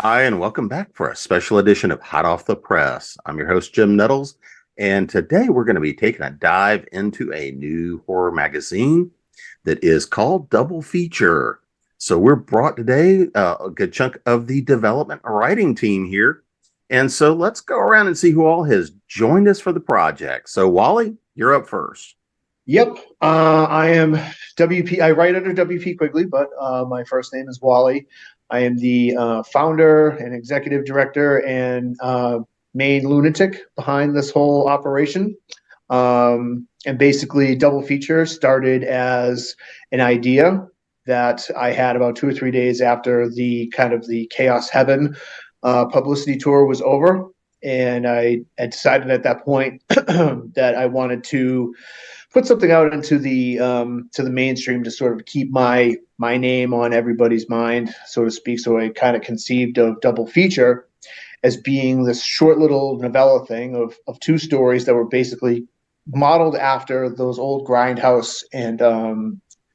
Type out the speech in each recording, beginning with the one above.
Hi, and welcome back for a special edition of Hot Off the Press. I'm your host, Jim Nettles, and today we're going to be taking a dive into a new horror magazine that is called Double Feature. So we're brought today a good chunk of the development and writing team here. And so let's go around and see who all has joined us for the project. So Wally, you're up first. Yep, I am WP. I write under WP Quigley, but my first name is Wally. I am the founder and executive director and main lunatic behind this whole operation. And basically, Double Feature started as an idea that I had about 2 or 3 days after the Chaos Heaven publicity tour was over, and I had decided at that point that I wanted to put something out into the to the mainstream to sort of keep my name on everybody's mind, so to speak. So I kind of conceived of Double Feature as being this short little novella thing of 2 stories that were basically modeled after those old grindhouse and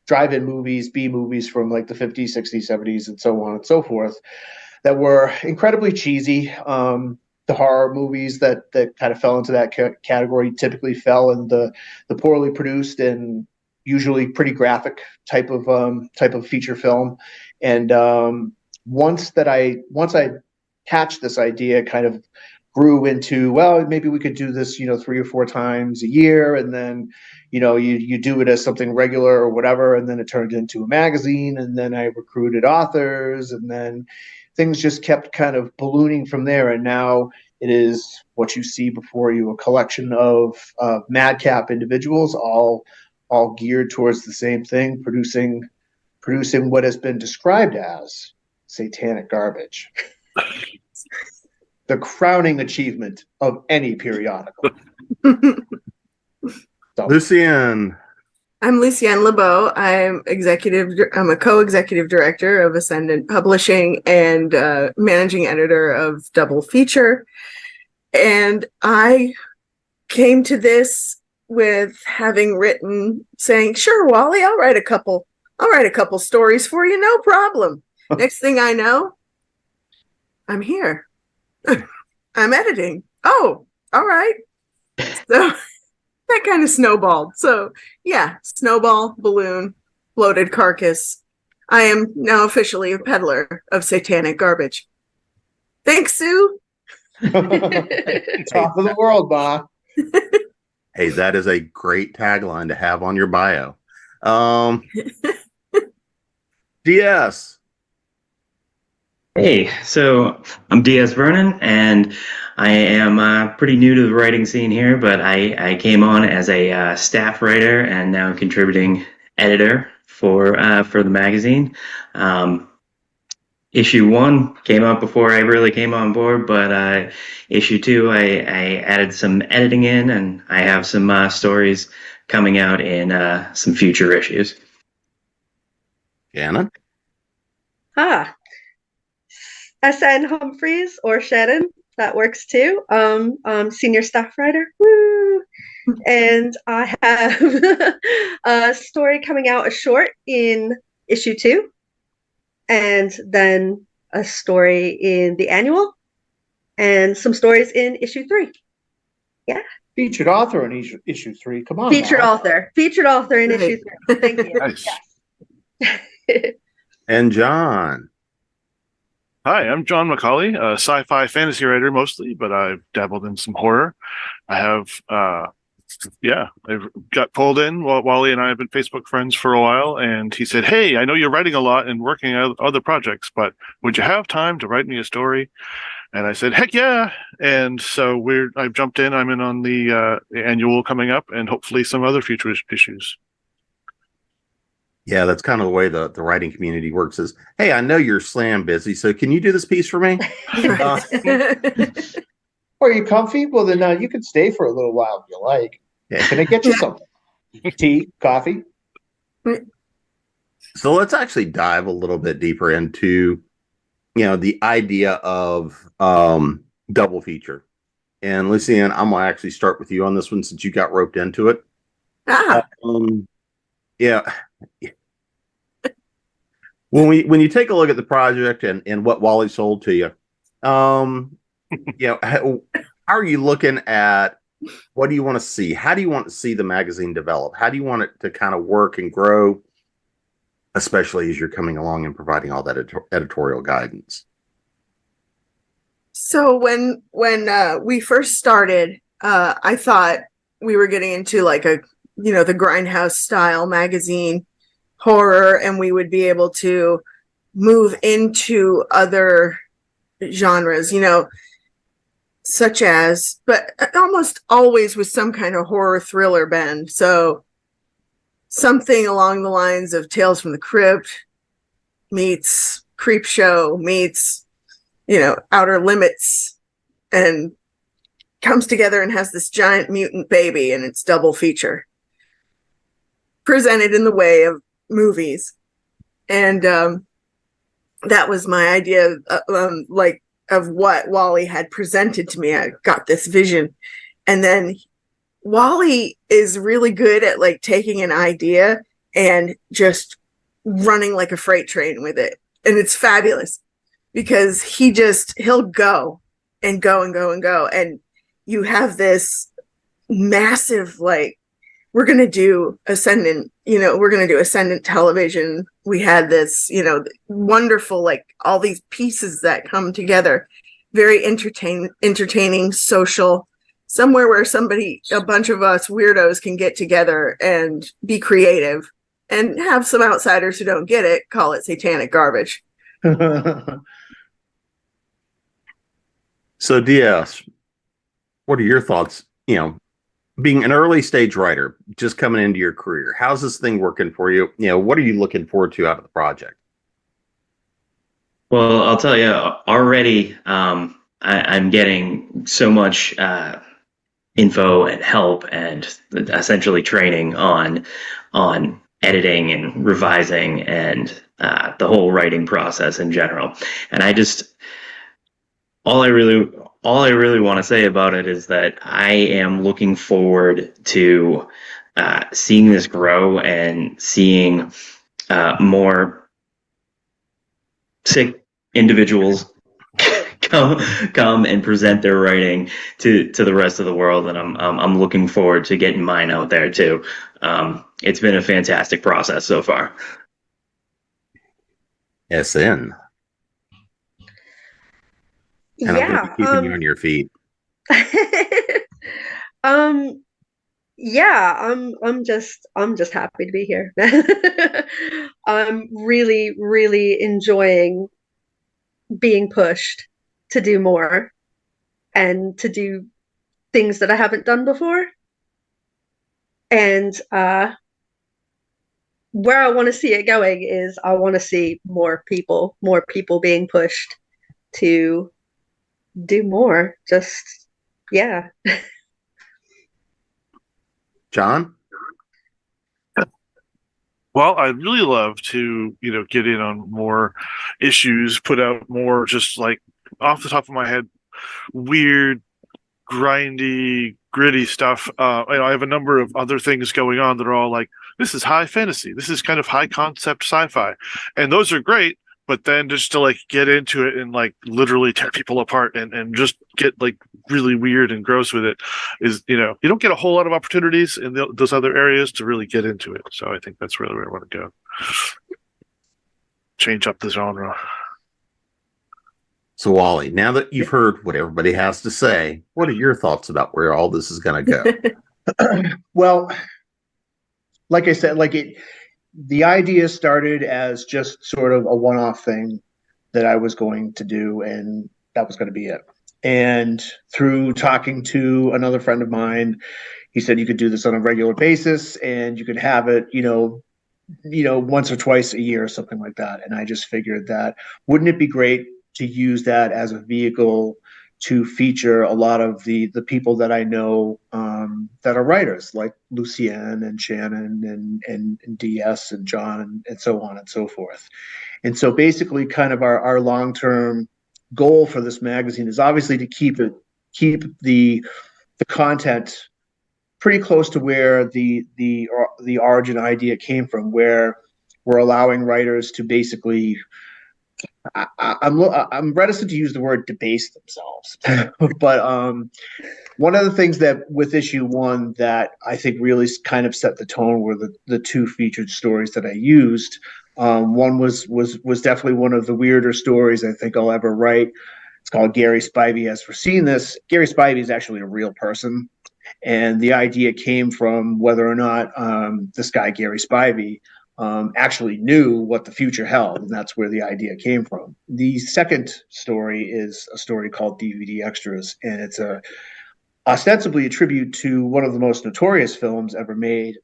drive-in movies, B movies from like the 50s, 60s, 70s, and so on and so forth, that were incredibly cheesy. The horror movies that kind of fell into that category typically fell in the poorly produced and usually pretty graphic type of feature film. And once I hatched this idea, kind of grew into, well, maybe we could do this 3 or 4 times a year, and then you do it as something regular or whatever, and then it turned into a magazine, and then I recruited authors, and then things just kept kind of ballooning from there. And now it is what you see before you, a collection of madcap individuals, all geared towards the same thing, producing what has been described as satanic garbage. The crowning achievement of any periodical. So. Lucienne. I'm Lucienne LeBeau. I'm a co-executive director of Ascendant Publishing and managing editor of Double Feature. And I came to this with having written, saying, "Sure, Wally, I'll write a couple stories for you, no problem." Next thing I know, I'm here. I'm editing. Oh, all right. So that kind of snowballed. So yeah, snowball, balloon, bloated carcass. I am now officially a peddler of satanic garbage. Thanks, Sue. Top of the world, Ma. Hey, that is a great tagline to have on your bio. DS. Hey, so I'm DS Vernon, and I am pretty new to the writing scene here, but I came on as a staff writer and now contributing editor for the magazine. Issue 1 came out before I really came on board, but issue 2 I added some editing in, and I have some stories coming out in some future issues. Shannon? SN Humphreys or Shannon, that works too. Senior staff writer. Woo! And I have a story coming out, a short in issue 2, and then a story in the annual, and some stories in issue 3. Yeah. Featured author in issue 3. Come on. Featured author in issue 3. Thank you. Nice. Yes. And John. Hi, I'm John McColley, a sci-fi fantasy writer mostly, but I've dabbled in some horror. I have, I've got pulled in. Wally and I have been Facebook friends for a while, and he said, "Hey, I know you're writing a lot and working on other projects, but would you have time to write me a story?" And I said, "Heck yeah!" And so I've jumped in. I'm in on the annual coming up, and hopefully some other future issues. Yeah, that's kind of the way the writing community works is, "Hey, I know you're slam busy, so can you do this piece for me?" Are you comfy? Well, then you can stay for a little while if you like. Yeah. Can I get you something? Tea, coffee? So let's actually dive a little bit deeper into, the idea of Double Feature. And Lucienne, I'm going to actually start with you on this one since you got roped into it. when you take a look at the project and what Wally sold to you, how are you looking at, what do you want to see? How do you want to see the magazine develop? How do you want it to kind of work and grow, especially as you're coming along and providing all that editorial guidance? So when we first started, I thought we were getting into like the Grindhouse style magazine horror, and we would be able to move into other genres, such as, but almost always with some kind of horror thriller bend. So something along the lines of Tales from the Crypt meets Creep Show meets, Outer Limits, and comes together and has this giant mutant baby, and it's double feature presented in the way of movies. And that was my idea, of what Wally had presented to me. I got this vision, and then Wally is really good at like taking an idea and just running like a freight train with it. And it's fabulous because he'll go and go and go and go. And you have this massive, like, we're going to do Ascendant television. We had this, wonderful, like all these pieces that come together, very entertaining, social, somewhere where a bunch of us weirdos can get together and be creative, and have some outsiders who don't get it call it satanic garbage. So DS, what are your thoughts, being an early stage writer, just coming into your career? How's this thing working for you? What are you looking forward to out of the project? Well, I'll tell you already, I'm getting so much info and help and essentially training on editing and revising and the whole writing process in general. And all I really want to say about it is that I am looking forward to seeing this grow and seeing more sick individuals come and present their writing to the rest of the world. And I'm looking forward to getting mine out there too. It's been a fantastic process so far. SN. And I'm going to be keeping you on your feet. I'm just happy to be here. I'm really, really enjoying being pushed to do more and to do things that I haven't done before. And where I want to see it going is I want to see more people being pushed to do more. Just, yeah. John? Well, I'd really love to, get in on more issues, put out more, just like off the top of my head, weird, grindy, gritty stuff. I have a number of other things going on that are all like, this is high fantasy, this is kind of high concept sci-fi, and those are great. But then just to like get into it and like literally tear people apart and just get like really weird and gross with it is, you don't get a whole lot of opportunities in those other areas to really get into it. So I think that's really where I want to go. Change up the genre. So Wally, now that you've heard what everybody has to say, what are your thoughts about where all this is going to go? Well, like I said, the idea started as just sort of a one-off thing that I was going to do, and that was going to be it. And through talking to another friend of mine, he said you could do this on a regular basis and you could have it, once or twice a year or something like that. And I just figured that wouldn't it be great to use that as a vehicle to feature a lot of the people that I know that are writers, like Lucienne and Shannon and DS and John and so on and so forth. And so basically kind of our long-term goal for this magazine is obviously to keep the content pretty close to where the origin idea came from, where we're allowing writers to basically, I'm reticent to use the word debase themselves, but one of the things that with issue 1 that I think really kind of set the tone were the 2 featured stories that I used. One was definitely one of the weirder stories I think I'll ever write. It's called Gary Spivey Has Foreseen This. Gary Spivey is actually a real person, and the idea came from whether or not this guy Gary Spivey actually knew what the future held, and that's where the idea came from. The second story is a story called DVD Extras, and it's ostensibly a tribute to one of the most notorious films ever made,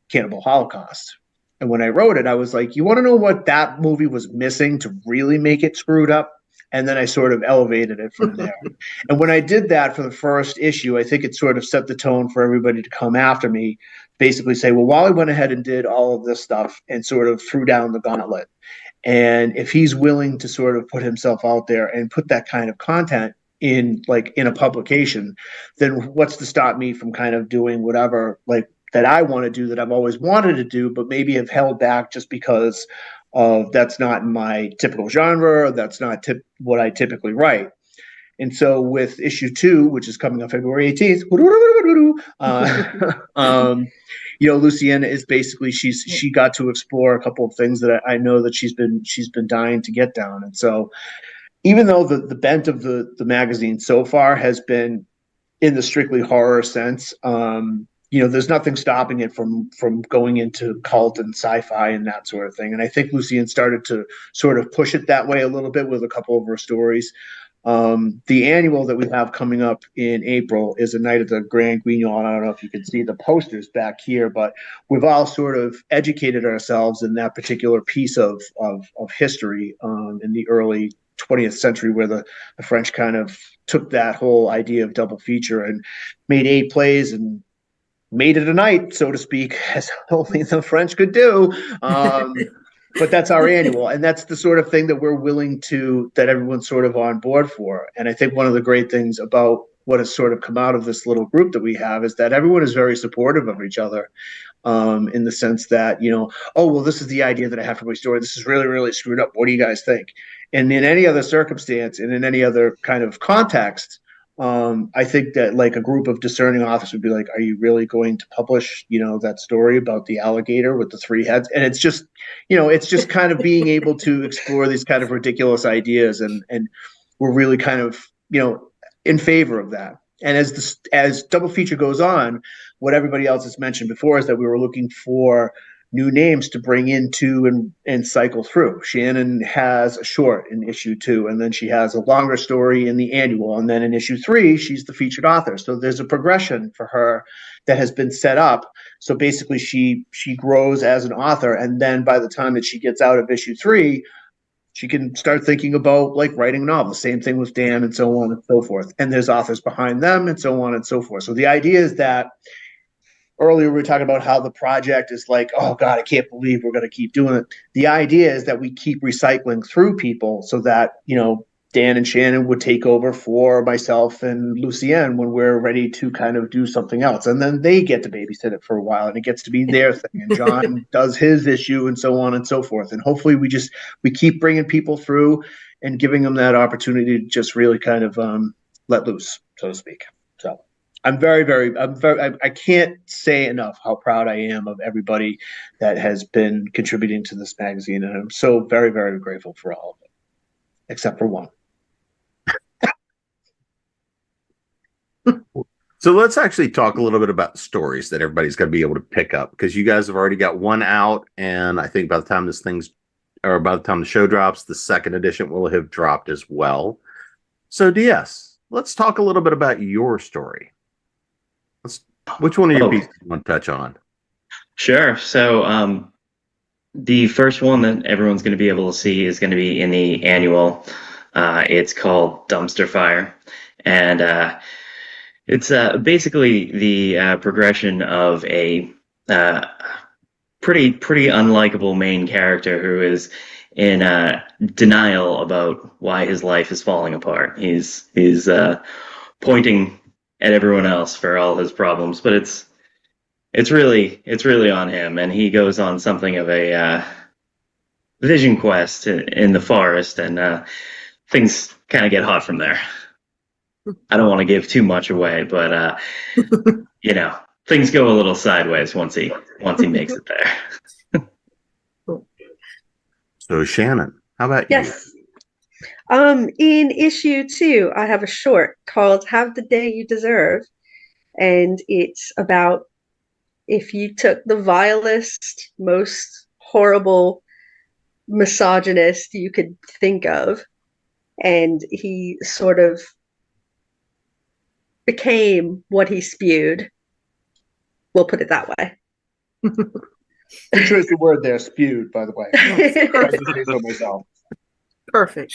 Cannibal Holocaust. And when I wrote it, I was like, you want to know what that movie was missing to really make it screwed up? And then I sort of elevated it from there. And when I did that for the first issue, I think it sort of set the tone for everybody to come after me, basically say, well, Wally went ahead and did all of this stuff and sort of threw down the gauntlet. And if he's willing to sort of put himself out there and put that kind of content in a publication, then what's to stop me from kind of doing whatever like that I want to do, that I've always wanted to do, but maybe have held back just because of that's not my typical genre, or that's not what I typically write. And so with issue 2, which is coming on February 18th, Lucienne is basically, she got to explore a couple of things that I know that she's been dying to get down. And so even though the bent of the magazine so far has been in the strictly horror sense, there's nothing stopping it from going into cult and sci-fi and that sort of thing. And I think Lucienne started to sort of push it that way a little bit with a couple of her stories. The annual that we have coming up in April is A Night at the Grand Guignol. I don't know if you can see the posters back here, but we've all sort of educated ourselves in that particular piece of history in the early 20th century, where the French kind of took that whole idea of double feature and made 8 plays and made it a night, so to speak, as only the French could do. But that's our annual, and that's the sort of thing that we're willing to, that everyone's sort of on board for. And I think one of the great things about what has sort of come out of this little group that we have is that everyone is very supportive of each other, in the sense that, oh, well, this is the idea that I have for my story. This is really, really screwed up. What do you guys think? And in any other circumstance and in any other kind of context, I think that like a group of discerning authors would be like, are you really going to publish, that story about the alligator with the 3 heads? And it's just, it's just kind of being able to explore these kind of ridiculous ideas. And we're really kind of, in favor of that. And as double feature goes on, what everybody else has mentioned before is that we were looking for new names to bring into and cycle through. Shannon has a short in issue 2, and then she has a longer story in the annual, and then in issue 3 she's the featured author. So there's a progression for her that has been set up. So basically she grows as an author, and then by the time that she gets out of issue 3, she can start thinking about like writing a novel. Same thing with Dan, and so on and so forth. And there's authors behind them, and so on and so forth. So the idea is that earlier we were talking about how the project is like, oh God, I can't believe we're going to keep doing it. The idea is that we keep recycling through people so that, Dan and Shannon would take over for myself and Lucienne when we're ready to kind of do something else. And then they get to babysit it for a while, and it gets to be their thing. And John does his issue, and so on and so forth. And hopefully we keep bringing people through and giving them that opportunity to just really kind of let loose, so to speak. So I'm very, I can't say enough how proud I am of everybody that has been contributing to this magazine. And I'm so very, very grateful for all of it, except for one. So let's actually talk a little bit about stories that everybody's going to be able to pick up, because you guys have already got one out. And I think by the time by the time the show drops, the second edition will have dropped as well. So DS, let's talk a little bit about your story. Which one of your pieces do you want to touch on? Sure. So the first one that everyone's going to be able to see is going to be in the annual. It's called Dumpster Fire. And it's basically the progression of a pretty unlikable main character who is in denial about why his life is falling apart. He's pointing at everyone else for all his problems, but it's really on him, and he goes on something of a vision quest in the forest, and things kind of get hot from there. I don't want to give too much away, but things go a little sideways once he makes it there. So Shannon, how about Yes. In issue 2, I have a short called Have the Day You Deserve. And it's about if you took the vilest, most horrible misogynist you could think of, and he sort of became what he spewed. We'll put it that way. Interesting word there, spewed, by the way. I just say so myself. Perfect.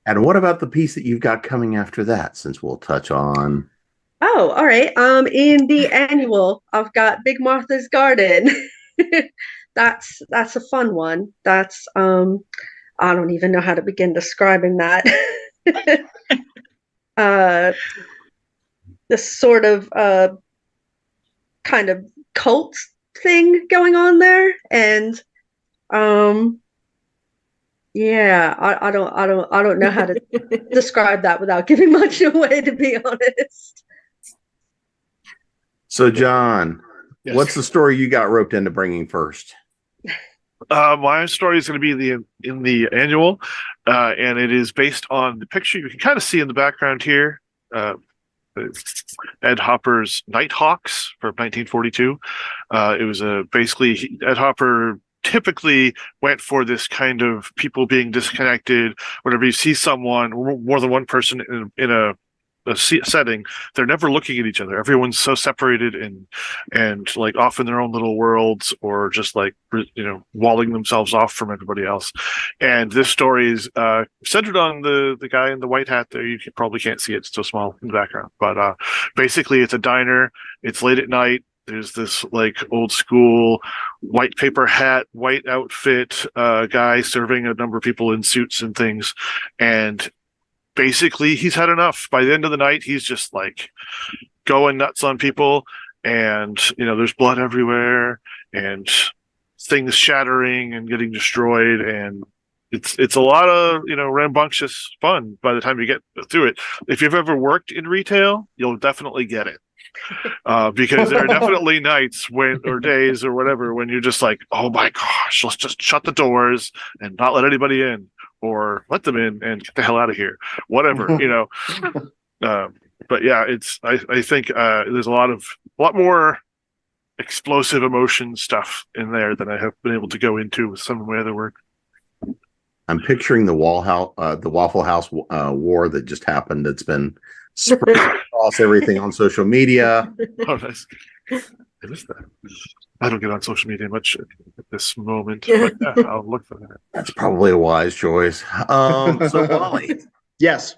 And what about the piece that you've got coming after that, since we'll touch on... Oh, all right. In the annual, I've got Big Martha's Garden. That's a fun one. That's I don't even know how to begin describing that. This sort of kind of cult thing going on there, and yeah, I don't know how to describe that without giving much away, to be honest. So John, Yes. what's the story you got roped into bringing first? My story is going to be in the annual, and it is based on the picture you can kind of see in the background here. Ed Hopper's Nighthawks from 1942. It was basically Ed Hopper typically went for this kind of people being disconnected. Whenever you see someone, more than one person in a setting, they're never looking at each other. Everyone's so separated and like off in their own little worlds, or just like, walling themselves off from everybody else. And this story is centered on the guy in the white hat there. You probably can't see it, it's so small in the background, but basically it's a diner. It's late at night. There's this like old school white paper hat, white outfit guy serving a number of people in suits and things. And basically he's had enough. By the end of the night, he's just like going nuts on people, and there's blood everywhere and things shattering and getting destroyed, and it's a lot of rambunctious fun by the time you get through it. If you've ever worked in retail, you'll definitely get it. Because there are definitely nights or days or whatever when you're just like, oh my gosh, let's just shut the doors and not let anybody in, or let them in and get the hell out of here, whatever. But yeah, I think there's a lot more explosive emotion stuff in there than I have been able to go into with some of my other work. I'm picturing the Waffle House war that just happened. It's been spread across everything on social media. Oh, nice. I missed that. I don't get on social media much at this moment, but yeah, I'll look for that. That's probably a wise choice. So Wally. Yes.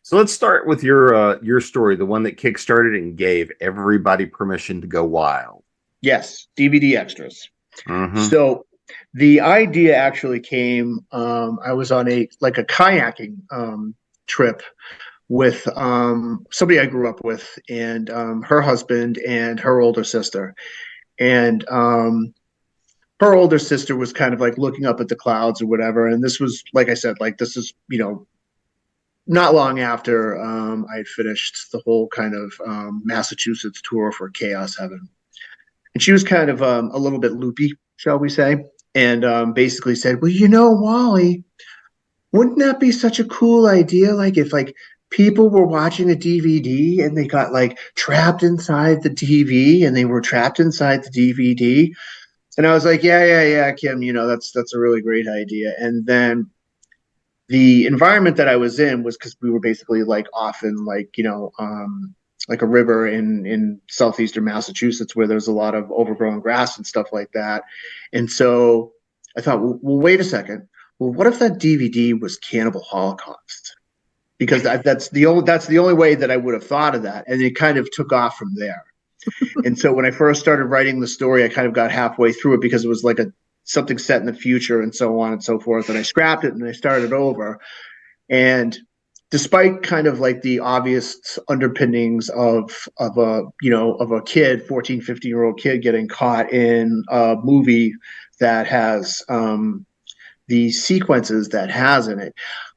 So let's start with your story, the one that kickstarted and gave everybody permission to go wild. Yes. DVD extras. Mm-hmm. So the idea actually came, I was on a kayaking trip with somebody I grew up with, and her husband and her older sister. And her older sister was kind of like looking up at the clouds or whatever. And this was, like I said, this is, not long after I had finished the whole kind of Massachusetts tour for Chaos Heaven. And she was kind of a little bit loopy, shall we say, and basically said, well, Wally, wouldn't that be such a cool idea? If people were watching a DVD and they got trapped inside the TV, and they were trapped inside the DVD. And I was like, yeah, Kim, that's a really great idea. And then the environment that I was in was, because we were basically off in a river in southeastern Massachusetts, where there's a lot of overgrown grass and stuff like that. And so I thought, well, wait a second. Well, what if that DVD was Cannibal Holocaust? Because that's the only way that I would have thought of that. And it kind of took off from there. And so when I first started writing the story, I kind of got halfway through it, because it was something set in the future and so on and so forth. And I scrapped it and I started over. And despite kind of the obvious underpinnings of a kid, 14, 15-year-old kid getting caught in a movie that has the sequences that has in it,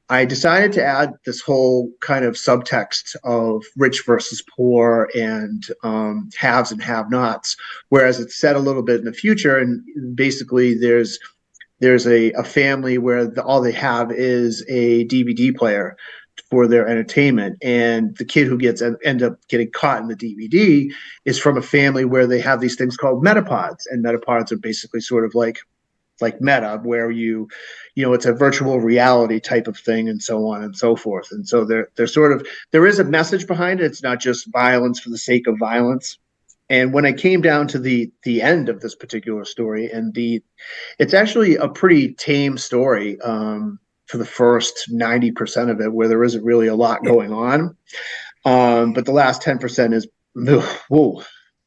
I decided to add this whole kind of subtext of rich versus poor and haves and have-nots, whereas it's set a little bit in the future, and basically there's a family where all they have is a DVD player for their entertainment, and the kid who end up getting caught in the DVD is from a family where they have these things called metapods, and metapods are basically sort of like meta, where it's a virtual reality type of thing, and so on and so forth. And so there is a message behind it. It's not just violence for the sake of violence. And when I came down to the end of this particular story, and it's actually a pretty tame story for the first 90% of it, where there isn't really a lot going on. But the last 10% is, whoa,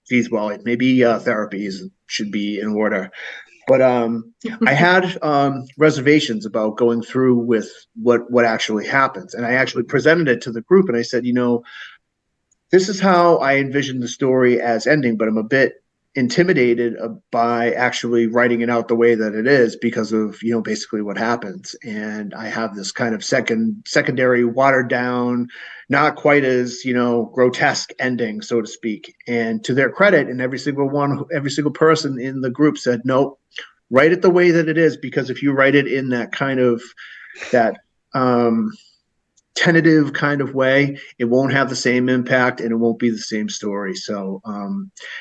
geez, Wally, maybe therapies should be in order. But I had reservations about going through with what actually happens. And I actually presented it to the group, and I said, this is how I envisioned the story as ending, but I'm a bit intimidated by actually writing it out the way that it is because of, basically what happens. And I have this kind of secondary, watered down, not quite as, grotesque ending, so to speak. And to their credit, and every single person in the group said, nope, write it the way that it is, because if you write it in that kind of tentative kind of way, it won't have the same impact and it won't be the same story. So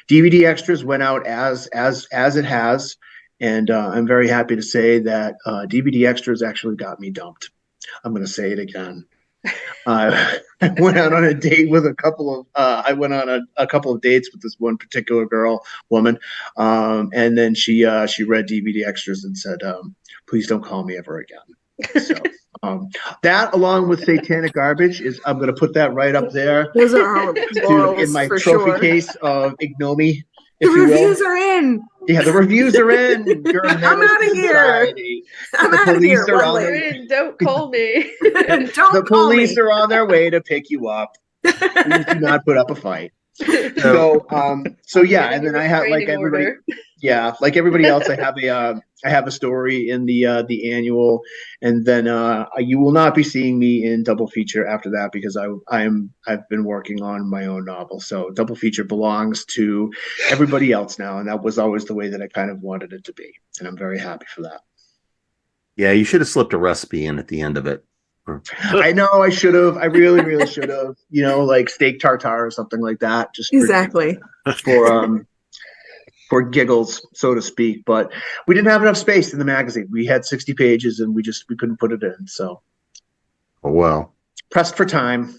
DVD extras went out as it has, and I'm very happy to say that DVD extras actually got me dumped. I'm going to say it again. I went out on a date with a couple of dates with this one particular woman, and then she read DVD extras and said, please don't call me ever again. So that, along with Satanic Garbage, I'm going to put that right up there. Those are in my trophy case of ignominy. The reviews are in. Yeah, the reviews are in. I'm out of here. I'm out of here. Don't call me. The police are on their way to pick you up. Please do not put up a fight. So yeah, and then I have, like everybody, like everybody else, I have a story in the annual, and then you will not be seeing me in double feature after that, because I've been working on my own novel. So double feature belongs to everybody else now, and that was always the way that I kind of wanted it to be, and I'm very happy for that. Yeah, you should have slipped a recipe in at the end of it. I know I should have. I really, really should have. Like steak tartare or something like that. Just exactly for giggles, so to speak. But we didn't have enough space in the magazine. We had 60 pages, and we couldn't put it in. So, well, pressed for time.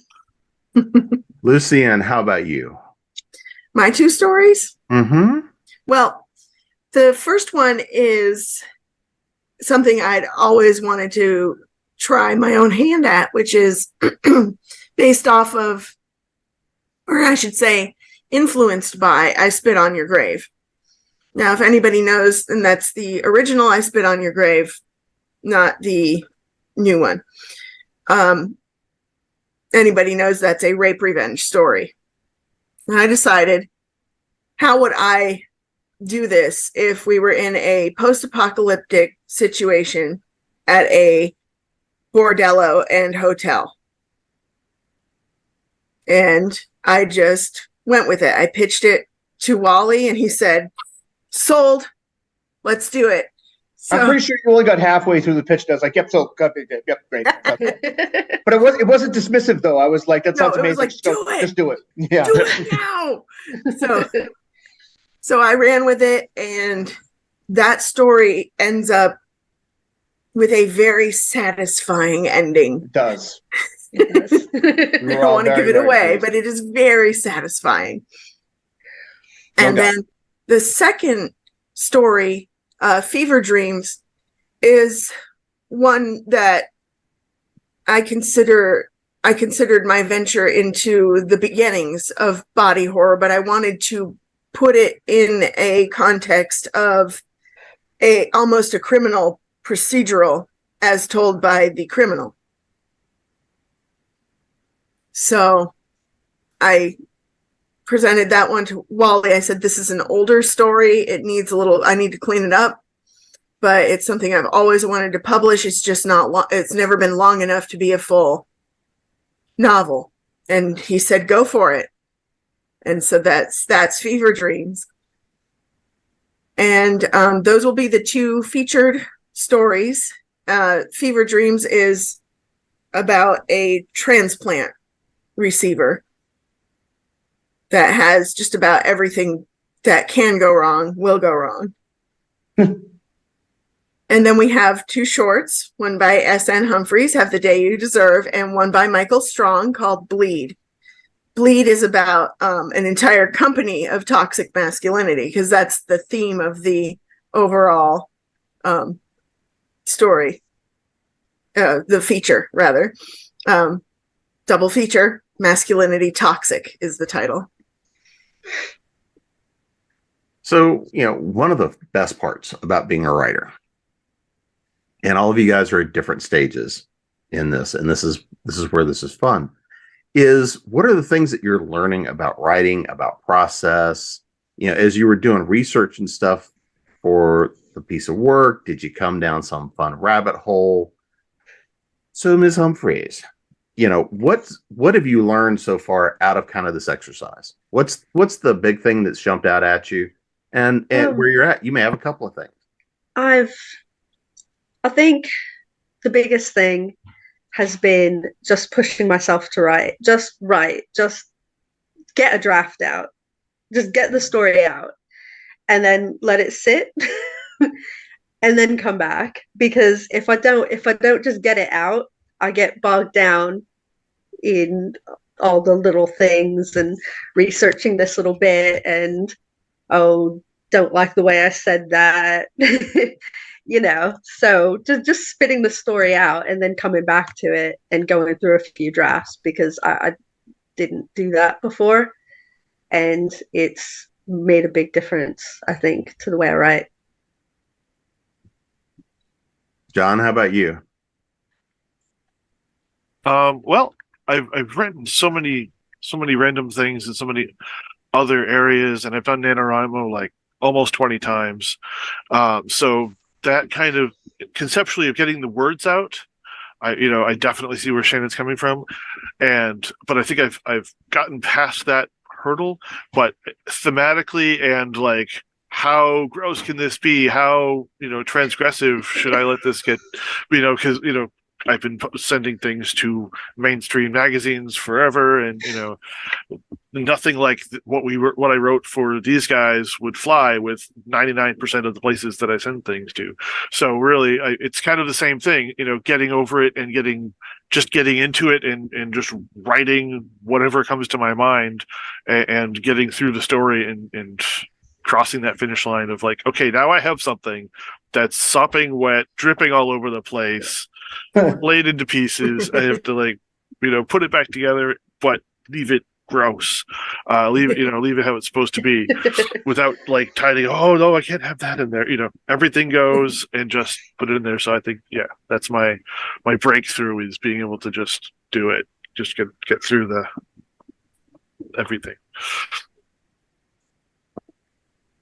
Lucienne, how about you? My two stories? Mm-hmm. Well, the first one is something I'd always wanted to try my own hand at, which is based off of, or I should say, influenced by I Spit on Your Grave. Now, if anybody knows, and that's the original I Spit on Your Grave, not the new one. Anybody knows that's a rape revenge story. And I decided, how would I do this if we were in a post-apocalyptic situation at a bordello and hotel? And I just went with it. I pitched it to Wally, and he said, sold, let's do it. So, I'm pretty sure you only got halfway through the pitch. I was like, yep, so yep, great. But it wasn't dismissive though. I was like, that sounds amazing. Like, just do it. Yeah. Do it now. So I ran with it, and that story ends up with a very satisfying ending. It does. I don't want to give it away, but it is very satisfying. And then the second story, Fever Dreams, is one that I considered my venture into the beginnings of body horror, but I wanted to put it in a context of almost a criminal procedural as told by the criminal. So I presented that one to Wally. I said, this is an older story. It needs I need to clean it up. but it's something I've always wanted to publish. It's just not it's never been long enough to be a full novel. And he said, go for it. And so that's Fever Dreams. And those will be the two featured stories. Fever Dreams is about a transplant receiver that has just about everything that can go wrong will go wrong. And then we have two shorts, one by S.N. Humphreys, Have the Day You Deserve, and one by Michael Strong called Bleed. Bleed is about an entire company of toxic masculinity, because that's the theme of the overall story, the feature, rather. Double feature, Masculinity Toxic is the title. So, one of the best parts about being a writer, and all of you guys are at different stages in this, and this is where this is fun, is what are the things that you're learning about writing, about process? As you were doing research and stuff for the piece of work, did you come down some fun rabbit hole? So, Ms. Humphreys, what have you learned so far out of kind of this exercise? What's the big thing that's jumped out at you? And where you're at, you may have a couple of things. I think the biggest thing has been just pushing myself to write. Just get a draft out. Just get the story out and then let it sit and then come back. Because if I don't just get it out, I get bogged down in all the little things and researching this little bit and, oh, don't like the way I said that. So just spitting the story out and then coming back to it and going through a few drafts, because I didn't do that before. And it's made a big difference, I think, to the way I write. John, how about you? Well, I've written so many random things in so many other areas, and I've done NaNoWriMo like almost 20 times. So that kind of conceptually of getting the words out, I definitely see where Shannon's coming from, but I think I've gotten past that hurdle. But thematically and like, how gross can this be? How transgressive should I let this get? Because I've been sending things to mainstream magazines forever, and nothing like what I wrote for these guys would fly with 99% of the places that I send things to. So really, it's kind of the same thing, getting over it and getting into it and just writing whatever comes to my mind and getting through the story and crossing that finish line of like, okay, now I have something that's sopping wet, dripping all over the place, laid into pieces. I have to put it back together, but leave it gross. Leave it how it's supposed to be, without like tidying. Oh no, I can't have that in there. Everything goes, and just put it in there. So I think, that's my breakthrough, is being able to just do it, just get through the everything.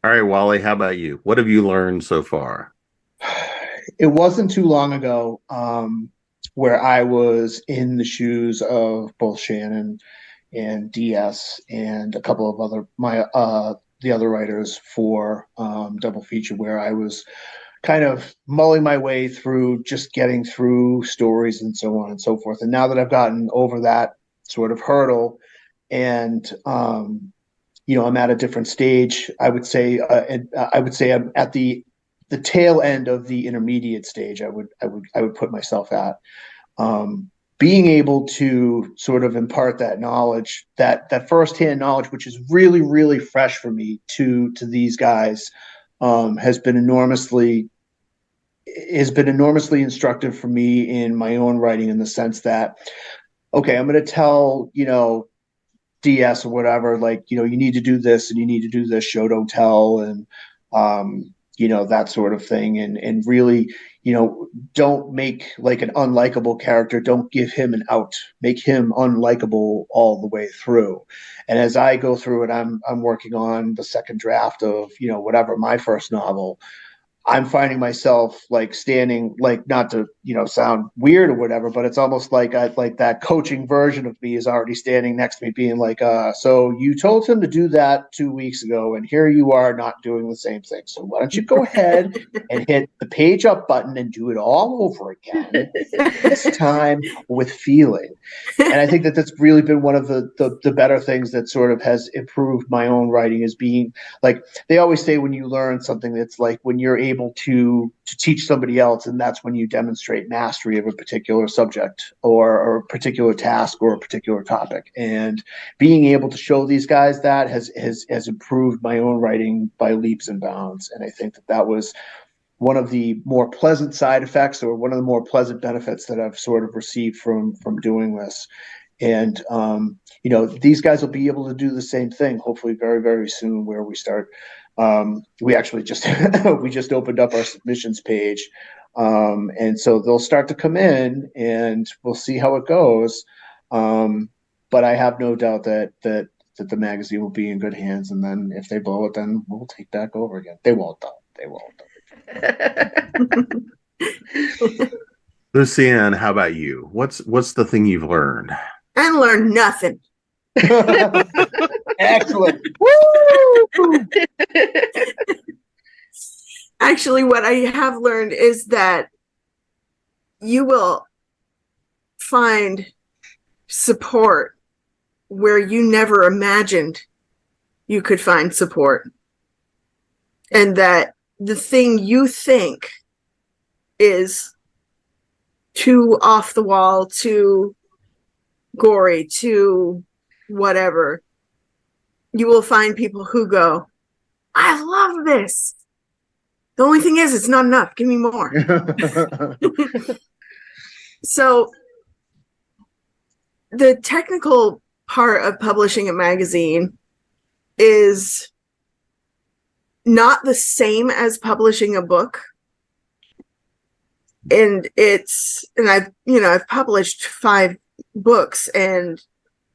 All right, Wally, how about you? What have you learned so far? It wasn't too long ago where I was in the shoes of both Shannon and DS and a couple of the other writers for Double Feature, where I was kind of mulling my way through just getting through stories and so on and so forth. And now that I've gotten over that sort of hurdle, and I'm at a different stage, I would say I'm at the tail end of the intermediate stage. I would put myself at. Being able to sort of impart that knowledge, that firsthand knowledge, which is really, really fresh for me to these guys, has been enormously instructive for me in my own writing, in the sense that, okay, I'm going to tell, DS or whatever, like, you need to do this and you need to do this, show, don't tell, and, that sort of thing. And really, don't make like an unlikable character. Don't give him an out. Make him unlikable all the way through. And as I go through it, I'm working on the second draft of, whatever, my first novel. I'm finding myself like standing, like not to, sound weird or whatever, but it's almost like like that coaching version of me is already standing next to me being like, so you told him to do that 2 weeks ago and here you are not doing the same thing. So why don't you go ahead and hit the page up button and do it all over again, this time with feeling. And I think that that's really been one of the better things that sort of has improved my own writing, is being like, they always say when you learn something, that's like when you're able to teach somebody else, and that's when you demonstrate mastery of a particular subject or a particular task or a particular topic. And being able to show these guys that has improved my own writing by leaps and bounds. And I think that was one of the more pleasant side effects, or one of the more pleasant benefits that I've sort of received from doing this. And these guys will be able to do the same thing, hopefully very, very soon, where we start. We actually just we just opened up our submissions page, and so they'll start to come in, and we'll see how it goes. But I have no doubt that the magazine will be in good hands, and then if they blow it, then we'll take back over again. They won't, though. They won't. Lucienne, how about you? What's the thing you've learned? I learned nothing. Excellent. Woo! Actually, what I have learned is that you will find support where you never imagined you could find support. And that the thing you think is too off the wall, too gory, too whatever, you will find people who go, I love this. The only thing is, it's not enough. Give me more. So the technical part of publishing a magazine is not the same as publishing a book. And I've published 5 books, and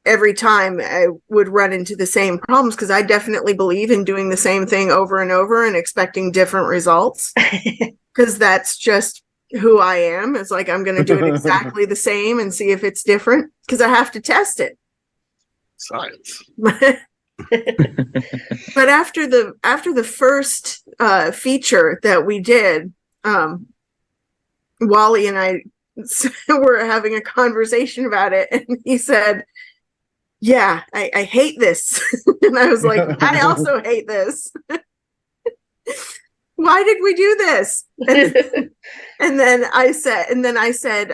every time I would run into the same problems, because I definitely believe in doing the same thing over and over and expecting different results, because that's just who I am. It's like, I'm going to do it exactly the same and see if it's different, because I have to test it. Science. But after the first feature that we did, Wally and I were having a conversation about it, and he said, yeah, I hate this. And I was like, I also hate this. Why did we do this? And then I said,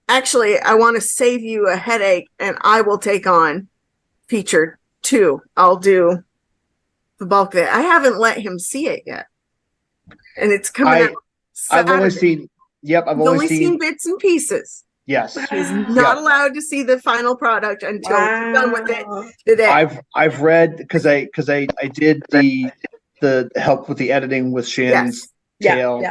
actually, I want to save you a headache, and I will take on feature 2. I'll do the bulk of it. I haven't let him see it yet, and it's coming out Saturday. I've only seen bits and pieces. Yes. He's not allowed to see the final product until we're done with it today. I've read, because I did the help with the editing with Shannon's tale.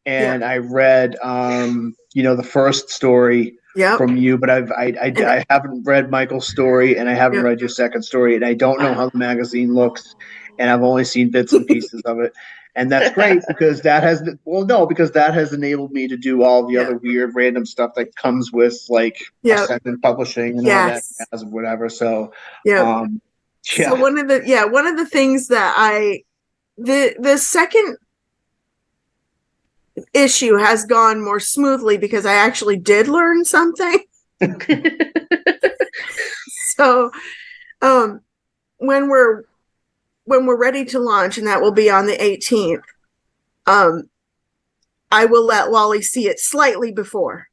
And I read the first story from you, but I haven't read Michael's story, and I haven't read your second story, and I don't know how the magazine looks, and I've only seen bits and pieces of it. And that's great, because that has enabled me to do all the other weird random stuff that comes with like Ascendant Publishing and all that as whatever. So So one of the things that the second issue has gone more smoothly, because I actually did learn something. So when we're ready to launch, and that will be on the 18th, I will let Wally see it slightly before.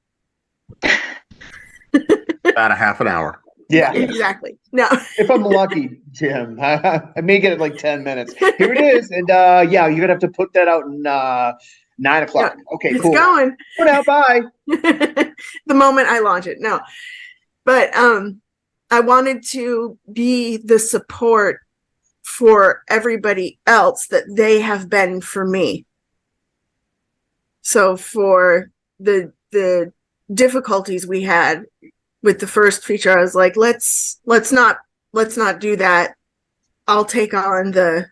About a half an hour. Yeah, exactly. No, if I'm lucky, Jim, I may get it like 10 minutes. Here it is, and you're gonna have to put that out in 9 o'clock. Okay, it's cool. Going. For now, bye. The moment I launch it, no. But I wanted to be the support for everybody else that they have been for me. So for the difficulties we had with the first feature, I was like, let's not do that. I'll take on the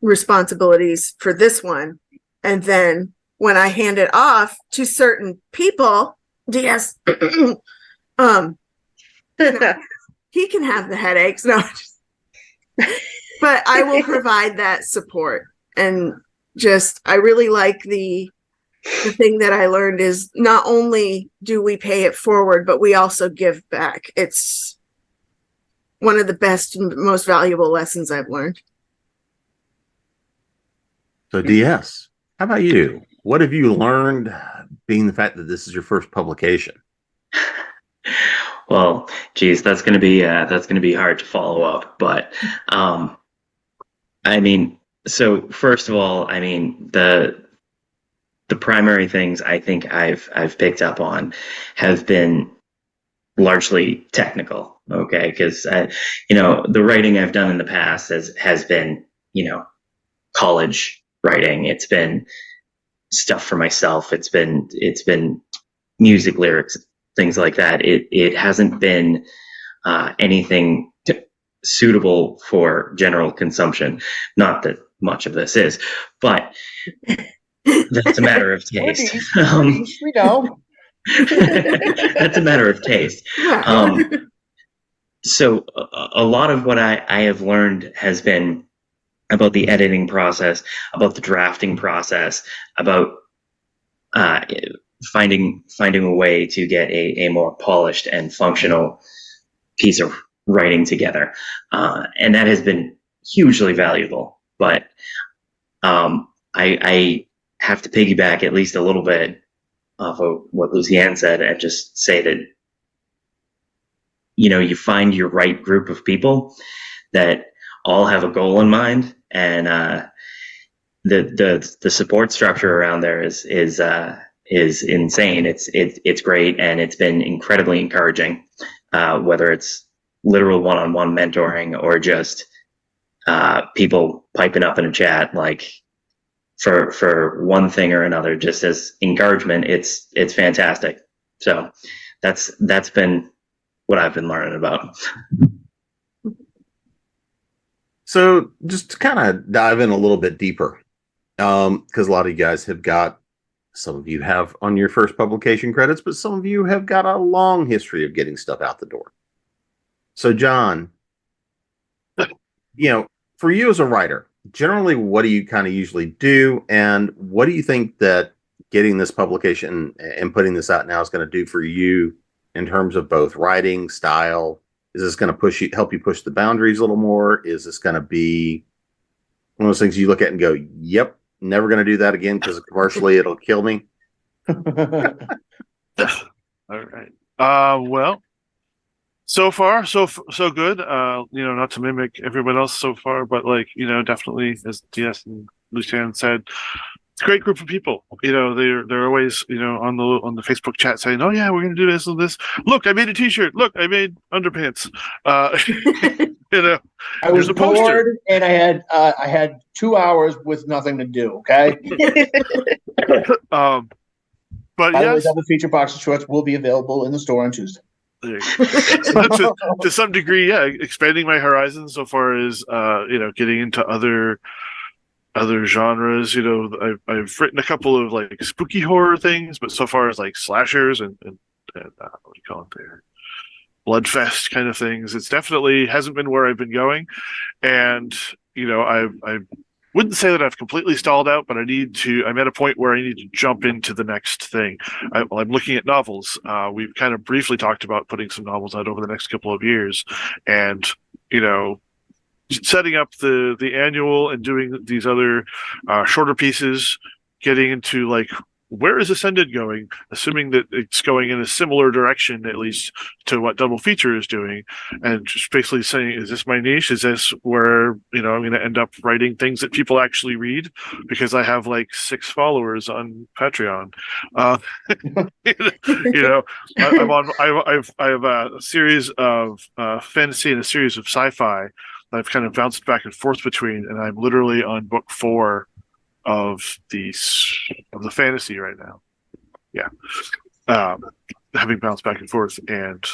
responsibilities for this one, And then when I hand it off to certain people, DS, he can have the headaches. No, but I will provide that support. And just, I really like the thing that I learned is not only do we pay it forward, but we also give back. It's one of the best and most valuable lessons I've learned. So DS, how about you? What have you learned being the fact that this is your first publication? Well, geez, that's gonna be hard to follow up. But I mean, so first of all, I mean the primary things I think I've picked up on have been largely technical. Okay, because the writing I've done in the past has been college writing. It's been stuff for myself. It's been music lyrics, things like that. It hasn't been anything suitable for general consumption. Not that much of this is, but that's a matter of taste. We know. That's a matter of taste. So a lot of what I have learned has been about the editing process, about the drafting process, about finding a way to get a more polished and functional piece of writing together. And that has been hugely valuable. But I have to piggyback at least a little bit off of what Lucienne said and just say that you find your right group of people that all have a goal in mind, and the support structure around there is insane. It's great, and it's been incredibly encouraging, whether it's literal one-on-one mentoring or just people piping up in a chat like for one thing or another, just as encouragement. It's fantastic. So that's been what I've been learning about. So just to kind of dive in a little bit deeper, because a lot of you guys some of you have on your first publication credits, but some of you have got a long history of getting stuff out the door. So John, for you as a writer, generally, what do you kind of usually do? And what do you think that getting this publication and putting this out now is going to do for you in terms of both writing style? Is this going to help you push the boundaries a little more? Is this going to be one of those things you look at and go, yep, never going to do that again because commercially it'll kill me? All right. Well, so far, so good. Not to mimic everyone else so far, but definitely, as DS and Lucienne said, it's a great group of people. They're always on the Facebook chat saying, "Oh yeah, we're gonna do this and this. Look, I made a T-shirt. Look, I made underpants." I was bored, and I had 2 hours with nothing to do. Okay. But by the way, yes, double feature boxer shorts will be available in the store on Tuesday. to some degree, yeah, expanding my horizons so far as getting into other genres. I've written a couple of like spooky horror things, but so far as like slashers and what do you call it there, bloodfest kind of things, it's definitely hasn't been where I've been going. And I wouldn't say that I've completely stalled out, but I'm at a point where I need to jump into the next thing. I'm looking at novels. We've kind of briefly talked about putting some novels out over the next couple of years, and setting up the annual and doing these other shorter pieces, getting into like, where is Ascended going, assuming that it's going in a similar direction, at least to what Double Feature is doing, and just basically saying, is this my niche? Is this where I'm going to end up writing things that people actually read? Because I have like 6 followers on Patreon. I have a series of fantasy and a series of sci-fi that I've kind of bounced back and forth between, and I'm literally on book 4 of the fantasy right now. Yeah. Having bounced back and forth, and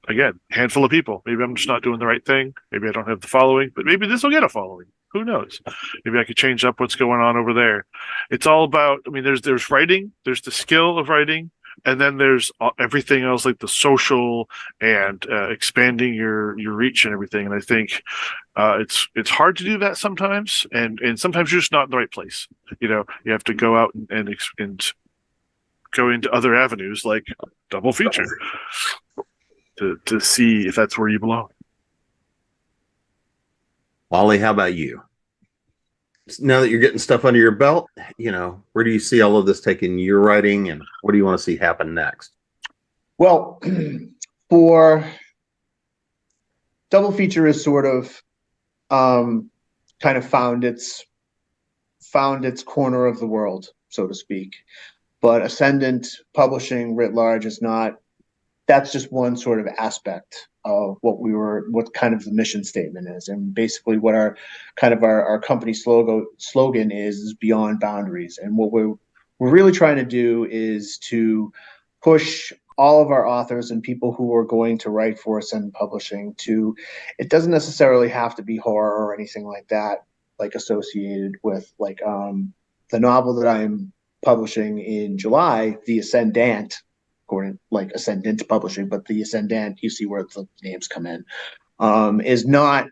again, handful of people. Maybe I'm just not doing the right thing. Maybe I don't have the following, but maybe this will get a following. Who knows? Maybe I could change up what's going on over there. It's all about, I mean, there's writing, there's the skill of writing, and then there's everything else, like the social and expanding your reach and everything. And I think it's hard to do that sometimes, and sometimes you're just not in the right place. You know, you have to go out and go into other avenues like double feature to see if that's where you belong. Wally, how about you? Now that you're getting stuff under your belt, you know, where do you see all of this taking your writing, and what do you want to see happen next? Well, for double feature is sort of kind of found its corner of the world, so to speak. But Ascendant Publishing writ large is not. That's just one sort of aspect of what kind of the mission statement is, and basically what our company slogan is beyond boundaries. And what we're really trying to do is to push all of our authors and people who are going to write for Ascendant Publishing to. It doesn't necessarily have to be horror or anything like that, like associated with like the novel that I'm publishing in July, The Ascendant. According like Ascendant Publishing, but the Ascendant, you see where the names come in, is not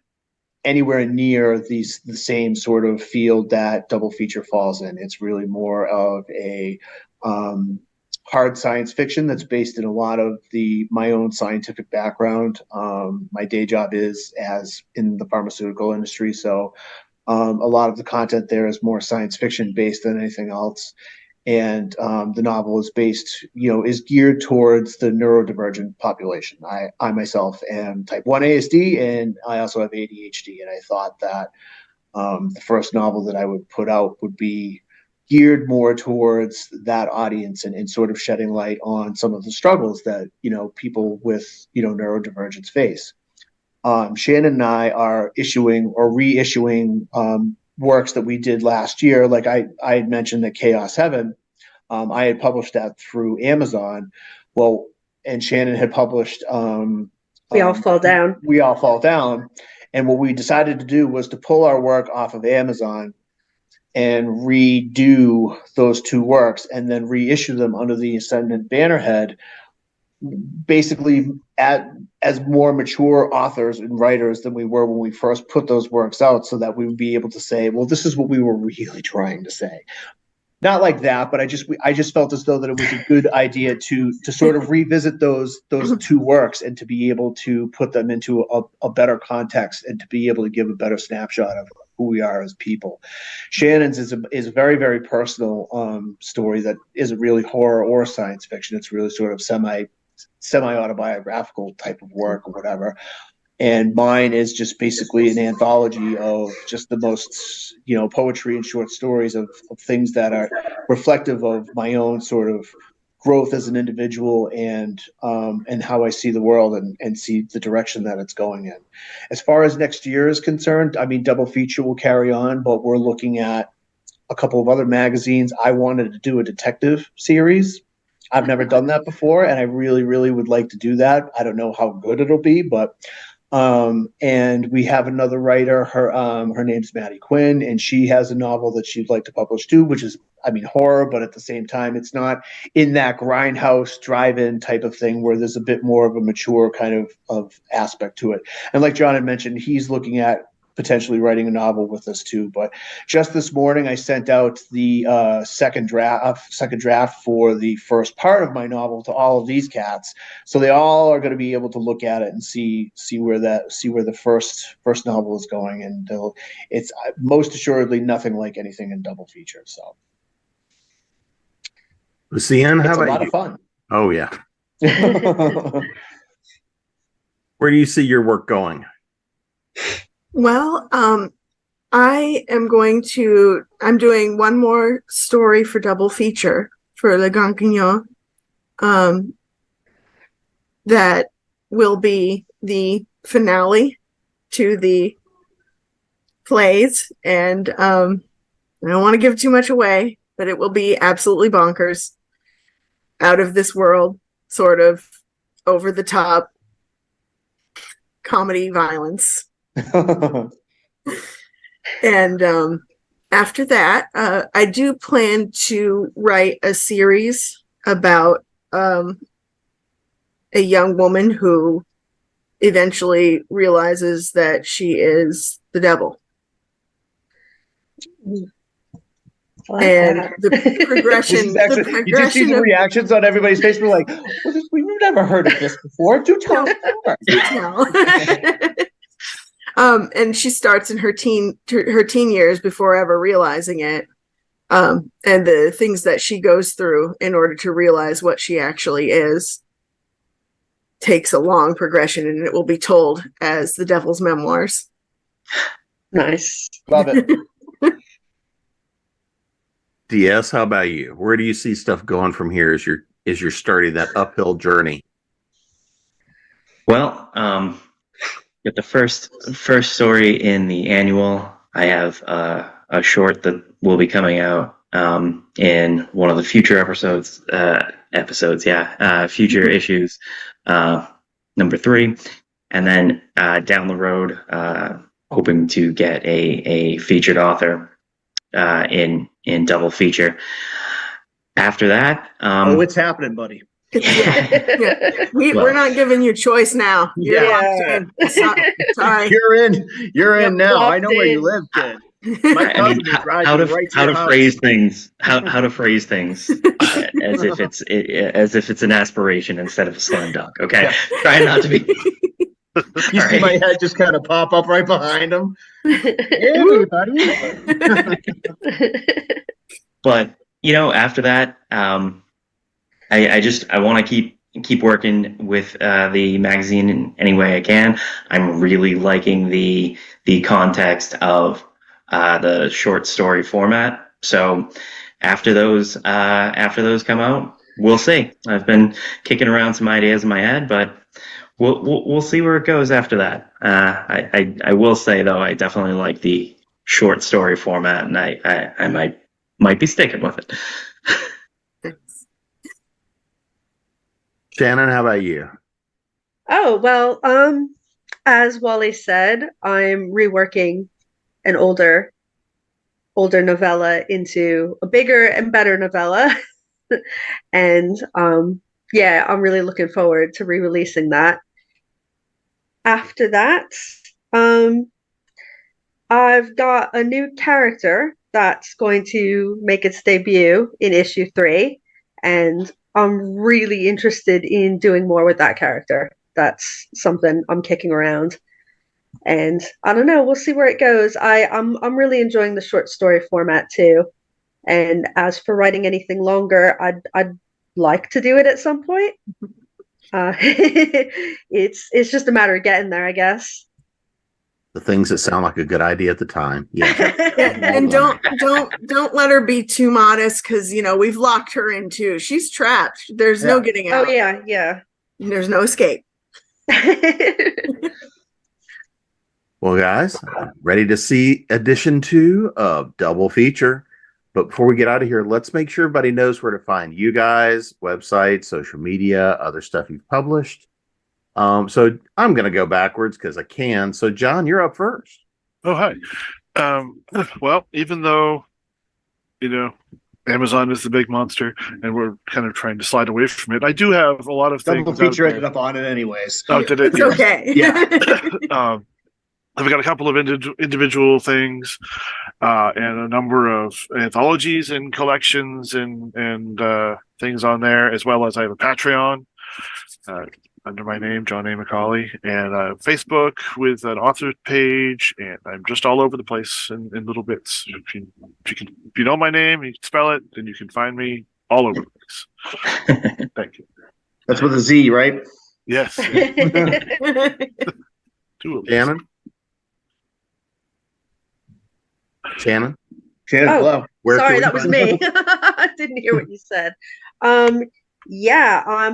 anywhere near the same sort of field that double feature falls in. It's really more of a hard science fiction that's based in a lot of my own scientific background. My day job is as in the pharmaceutical industry, so a lot of the content there is more science fiction based than anything else. And the novel is is geared towards the neurodivergent population. I myself am type 1 ASD, and I also have ADHD. And I thought that the first novel that I would put out would be geared more towards that audience and sort of shedding light on some of the struggles that, people with, neurodivergence face. Shannon and I are issuing or reissuing works that we did last year. Like I had mentioned that Chaos Heaven, I had published that through Amazon. Well, and Shannon had published We All Fall Down. We All Fall Down. And what we decided to do was to pull our work off of Amazon and redo those two works and then reissue them under the Ascendant bannerhead, basically as more mature authors and writers than we were when we first put those works out, so that we would be able to say, well, this is what we were really trying to say. Not like that, but I just felt as though that it was a good idea to sort of revisit those two works and to be able to put them into a better context and to be able to give a better snapshot of who we are as people. Shannon's is a very, very personal story that isn't really horror or science fiction. It's really sort of semi-autobiographical type of work or whatever. And mine is just basically an anthology of just the most, poetry and short stories of things that are reflective of my own sort of growth as an individual and how I see the world and see the direction that it's going in. As far as next year is concerned, I mean, double feature will carry on, but we're looking at a couple of other magazines. I wanted to do a detective series. I've never done that before, and I really, really would like to do that. I don't know how good it'll be, but and we have another writer. Her name's Maddie Quinn, and she has a novel that she'd like to publish too, which is, horror, but at the same time, it's not in that grindhouse drive-in type of thing where there's a bit more of a mature kind of aspect to it. And like John had mentioned, he's looking at potentially writing a novel with us too. But just this morning, I sent out the second draft for the first part of my novel to all of these cats, so they all are going to be able to look at it and see where the first novel is going, and it's most assuredly nothing like anything in double feature. So, Lucienne, how about you? It's a lot of fun. Oh yeah. Where do you see your work going? Well, I'm doing one more story for double feature for Le Grand Guignol, that will be the finale to the plays. And I don't want to give too much away, but it will be absolutely bonkers, out of this world, sort of over the top, comedy violence. And after that, I do plan to write a series about a young woman who eventually realizes that she is the devil. And the progression. You just see the reactions on everybody's face. We're like, we've never heard of this before. Do tell. And she starts in her teen years before ever realizing it. And the things that she goes through in order to realize what she actually is takes a long progression, and it will be told as the Devil's Memoirs. Nice. Love it. DS, how about you? Where do you see stuff going from here as you're starting that uphill journey? Well, get the first story in the annual. I have a short that will be coming out in one of the future episodes. Future issues, number 3, and then down the road, hoping to get a featured author in double feature. After that, it's happening, buddy. Yeah. We're not giving you choice now. Yeah. Sorry. You're in now. I know where you live, kid. How to phrase things as if it's an aspiration instead of a slam dunk. Okay, try not to be. You see my head just kind of pop up right behind him. Hey, buddy. But after that, I want to keep working with the magazine in any way I can. I'm really liking the context of the short story format. So after those come out, we'll see. I've been kicking around some ideas in my head, but we'll see where it goes after that. I will say though, I definitely like the short story format, and I might be sticking with it. Shannon, how about you? Oh, well, as Wally said, I'm reworking an older novella into a bigger and better novella. And I'm really looking forward to re-releasing that. After that, I've got a new character that's going to make its debut in issue 3, and I'm really interested in doing more with that character. That's something I'm kicking around, and I don't know. We'll see where it goes. I'm really enjoying the short story format too. And as for writing anything longer, I'd like to do it at some point. It's just a matter of getting there, I guess. The things that sound like a good idea at the time. Yeah. And don't let her be too modest, because we've locked her in too. She's trapped. There's no getting out. Oh yeah. There's no escape. Well, guys, ready to see edition 2 of Double Feature. But before we get out of here, let's make sure everybody knows where to find you guys, websites, social media, other stuff you've published. So I'm going to go backwards because I can. So, John, you're up first. Oh, hi. Well, even though, Amazon is the big monster and we're kind of trying to slide away from it, I do have a lot of things. Double Feature ended up on it anyways. Oh, did it? It's okay. Yeah. I've got a couple of individual things and a number of anthologies and collections and things on there, as well as I have a Patreon under my name, John A. McColley, and Facebook with an author page, and I'm just all over the place in little bits. If you know my name, you can spell it, then you can find me all over the place. Thank you. That's with a Z, right? Yes. Shannon? Shannon? Hello. Sorry, that was me. I didn't hear what you said. I'm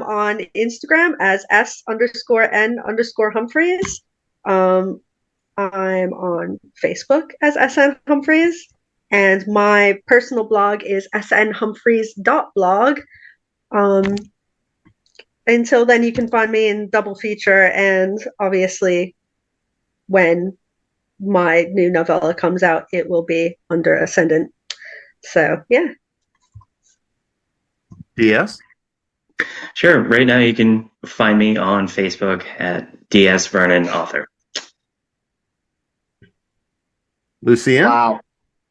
on Instagram as S_N_Humphreys. I'm on Facebook as SN Humphreys, and my personal blog is snhumphreys.blog. Until then, you can find me in Double Feature and obviously when my new novella comes out, it will be under Ascendant. So yeah. DS? Sure. Right now, you can find me on Facebook at DS Vernon Author. Lucienne? Wow.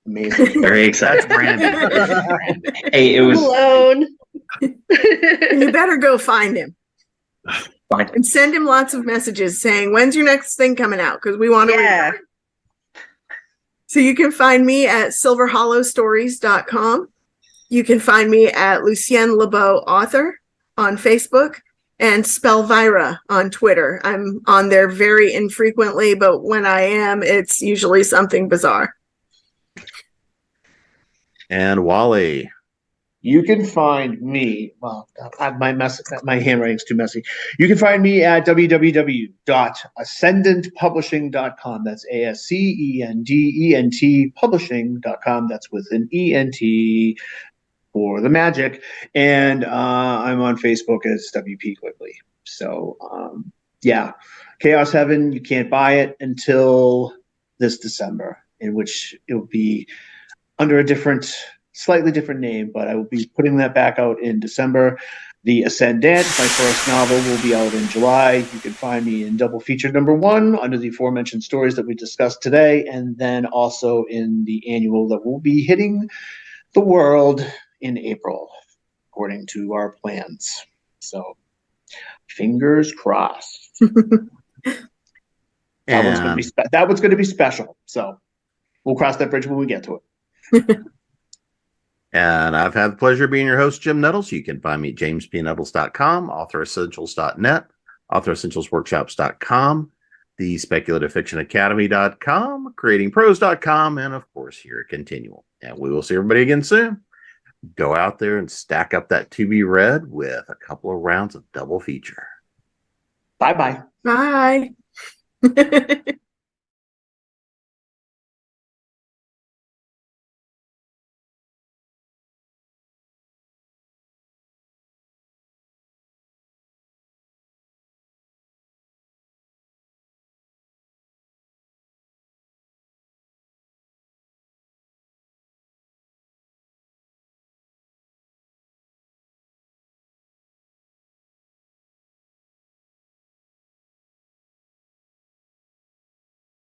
Amazing. Very That's excited. branding. Hey, it was Alone. You better go find him fine. and send him lots of messages saying, when's your next thing coming out? Because we want to Yeah. read it. So you can find me at silverhollowstories.com. You can find me at Lucienne LeBeau Author on Facebook and Spellvira on Twitter. I'm on there very infrequently, but when I am, it's usually something bizarre. And Wally. You can find me. Well, my handwriting's too messy. You can find me at www.ascendantpublishing.com. That's ASCENDENT publishing.com. That's with an ENT for the magic. And I'm on Facebook as WP Quigley. So yeah, Chaos Heaven. You can't buy it until this December, in which it will be under a slightly different name, but I will be putting that back out in December. The Ascendant, my first novel, will be out in July. You can find me in double feature number 1 under the aforementioned stories that we discussed today, and then also in the annual that will be hitting the world in April, according to our plans. So, fingers crossed. That one's going to be special. So, we'll cross that bridge when we get to it. And I've had the pleasure of being your host, Jim Nettles. You can find me at jamespnettles.com, authoressentials.net, authoressentialsworkshops.com, the speculative-fiction-academy.com, creatingprose.com, and of course here at ConTinual. And we will see everybody again soon. Go out there and stack up that to be read with a couple of rounds of double feature. Bye-bye. Bye.